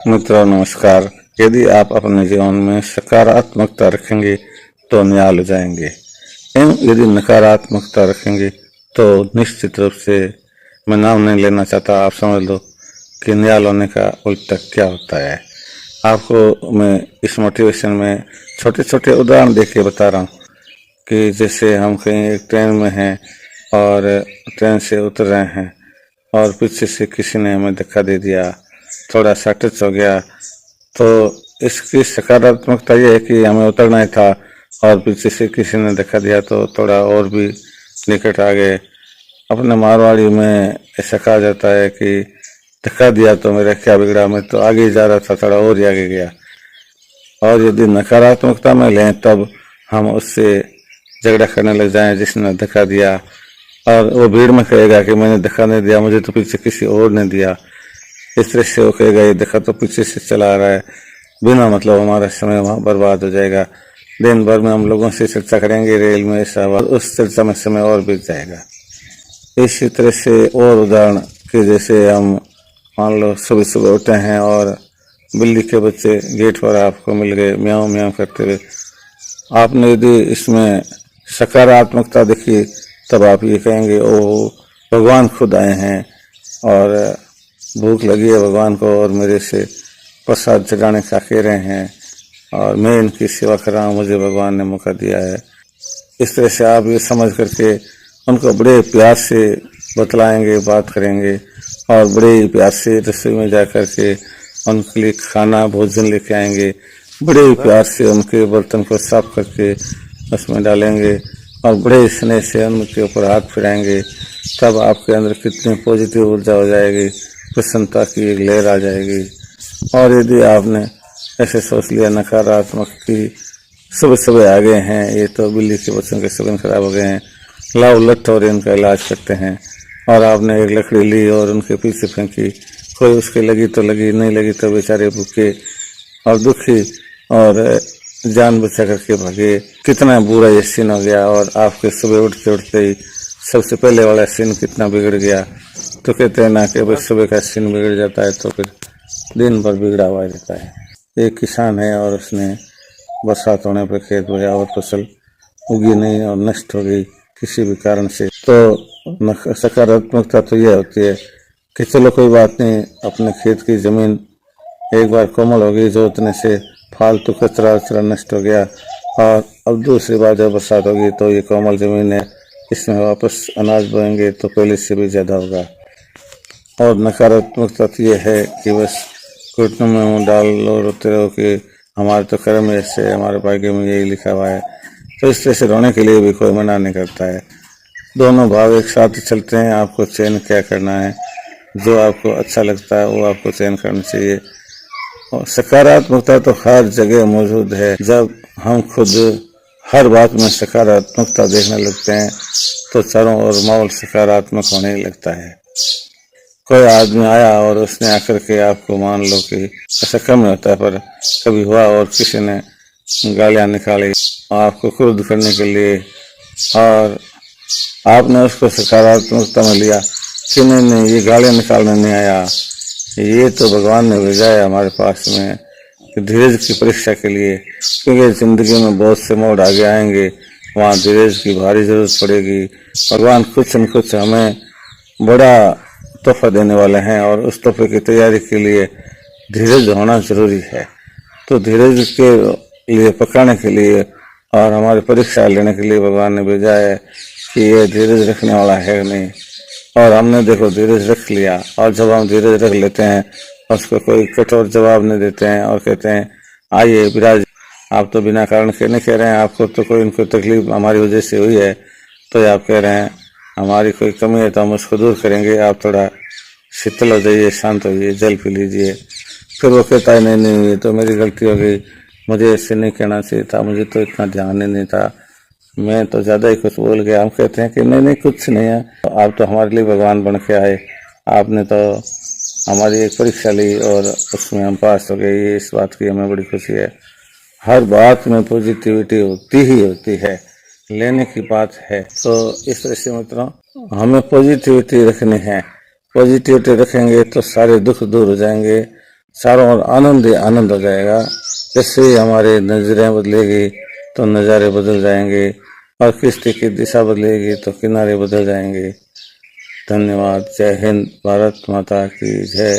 मित्रों नमस्कार। यदि आप अपने जीवन में सकारात्मकता रखेंगे तो निहाल हो जाएंगे। एवं यदि नकारात्मकता रखेंगे तो निश्चित रूप से, मैं नाम नहीं लेना चाहता, आप समझ लो कि निहाल होने का उल्टा क्या होता है। आपको मैं इस मोटिवेशन में छोटे छोटे उदाहरण देख के बता रहा हूँ कि जैसे हम कहीं एक ट्रेन में हैं और ट्रेन से उतर रहे हैं और पीछे से किसी ने हमें धक्का दे दिया, थोड़ा सा टच हो गया, तो इसकी सकारात्मकता ये है कि हमें उतरना ही था और पीछे से किसी ने धक्का दिया तो थोड़ा और भी निकट आ गए। अपने मारवाड़ी में ऐसा कहा जाता है कि धक्का दिया तो मेरा क्या बिगड़ा, मैं तो आगे ही जा रहा था, थोड़ा और ही आगे गया। और यदि नकारात्मकता में लें तब हम उससे झगड़ा करने लग जाएं जिसने धक्का दिया, और वो भीड़ में कहेगा कि मैंने धक्का नहीं दिया, मुझे तो पीछे किसी और ने दिया। इस तरह से वो कहेगा ये धक्का तो पीछे से चला आ रहा है, बिना मतलब हमारा समय वहाँ बर्बाद हो जाएगा। दिन भर में हम लोगों से चर्चा करेंगे रेल में, ऐसा उस चर्चा में समय और बीत जाएगा। इसी तरह से और उदाहरण कि जैसे हम मान लो सुबह सुबह उठे हैं और बिल्ली के बच्चे गेट पर आपको मिल गए म्याऊं म्याऊं करते हुए। आपने यदि इसमें सकारात्मकता देखी तब आप ये कहेंगे ओ भगवान खुद आए हैं और भूख लगी है भगवान को और मेरे से प्रसाद चढ़ाने का कह रहे हैं और मैं इनकी सेवा कर रहा हूँ, मुझे भगवान ने मौका दिया है। इस तरह से आप ये समझ करके उनको बड़े प्यार से बतलाएंगे, बात करेंगे और बड़े ही प्यार से रसोई में जा कर के उनके लिए खाना भोजन लेके आएंगे। बड़े ही प्यार से उनके बर्तन को साफ करके उसमें डालेंगे और बड़े स्नेह से उनके ऊपर हाथ फिराएंगे। तब आपके अंदर कितनी पॉजिटिव ऊर्जा हो जाएगी, प्रसन्नता की एक लहर आ जाएगी। और यदि आपने ऐसे सोच लिया नकारात्मक की सुबह सुबह आ गए हैं, ये तो बिल्ली के बच्चों के सुगंध खराब हो गए हैं, लाओ लठ और इनका इलाज करते हैं, और आपने एक लकड़ी ली और उनके पीछे फेंकी, कोई उसके लगी तो लगी, नहीं लगी तो बेचारे भूखे और दुखी और जान बचा करके भागे। कितना बुरा ये सीन हो गया। और आपके सुबह उठते उठते ही सबसे पहले वाला सीन कितना बिगड़ गया। तो कहते हैं ना कि भाई सुबह का सीन बिगड़ जाता है तो फिर दिन भर बिगड़ा हुआ रहता है। एक किसान है और उसने बरसात होने पर खेत बोया और फसल उगी नहीं और नष्ट हो गई किसी भी कारण से। तो सकारात्मकता तो यह होती है कि चलो कोई बात नहीं, अपने खेत की जमीन एक बार कोमल हो गई, जोतने से फालतू कचरा वचरा नष्ट हो गया, और अब दूसरी बार जब बरसात होगी तो ये कोमल जमीन है, इसमें वापस अनाज बोएंगे तो पहले से भी ज्यादा होगा। और नकारात्मकता तो ये है कि बस घुटनों में मुँह डाल लो, रोते रहो कि हमारे तो कर्म ऐसे, हमारे भाग्य में यही लिखा हुआ है। तो इस तरह से रोने के लिए भी कोई मना नहीं करता है। दोनों भाव एक साथ चलते हैं। आपको चयन क्या करना है, जो आपको अच्छा लगता है वो आपको चयन करना चाहिए। और सकारात्मकता तो हर जगह मौजूद है। जब हम खुद हर बात में सकारात्मकता देखने लगते हैं तो चारों ओर माहौल सकारात्मक होने लगता है। कोई आदमी आया और उसने आकर के आपको, मान लो कि ऐसा कम होता है पर कभी हुआ, और किसी ने गालियां निकाली आपको क्रोध करने के लिए, और आपने उसको सकारात्मकता में लिया कि नहीं नहीं ये गालियां निकालने नहीं आया, ये तो भगवान ने भेजा है हमारे पास में धीरज की परीक्षा के लिए। क्योंकि जिंदगी में बहुत से मोड़ आगे आएंगे, वहाँ धीरज की भारी जरूरत पड़ेगी। भगवान कुछ न कुछ हमें बड़ा तोहफा देने वाले हैं और उस तोहफे की तैयारी के लिए धीरज होना जरूरी है। तो धीरज के लिए पकाने के लिए और हमारी परीक्षा लेने के लिए भगवान ने भेजा है कि ये धीरज रखने वाला है नहीं। और हमने देखो धीरज रख लिया, और जब हम धीरज रख लेते हैं उसको कोई कठोर जवाब नहीं देते हैं और कहते हैं आइए विराज, आप तो बिना कारण के नहीं कह रहे हैं, आपको तो कोई इनको तकलीफ हमारी वजह से हुई है, तो आप कह रहे हैं हमारी कोई कमी है तो हम उसको दूर करेंगे, आप थोड़ा शीतल हो जाइए, शांत होइए, जल पी लीजिए। फिर वो कहता है नहीं नहीं ये तो मेरी गलती हो गई, मुझे ऐसे नहीं कहना चाहिए था, मुझे तो इतना ध्यान ही नहीं था, मैं तो ज़्यादा ही कुछ बोल गया। हम कहते हैं कि नहीं नहीं कुछ नहीं है, आप तो हमारे लिए भगवान बन के आए, आपने तो हमारी एक परीक्षा ली और उसमें हम पास हो गए, इस बात की हमें बड़ी खुशी है। हर बात में पॉजिटिविटी होती ही होती है, लेने की बात है। तो इस तरह से मित्रों हमें पॉजिटिविटी रखनी है। पॉजिटिविटी रखेंगे तो सारे दुख दूर हो जाएंगे चारों ओर आनंद ही आनंद हो जाएगा। जैसे ही हमारे नजरें बदलेगी तो नज़ारे बदल जाएंगे, और किश्ती की दिशा बदलेगी तो किनारे बदल जाएंगे। धन्यवाद। जय हिंद। भारत माता की जय।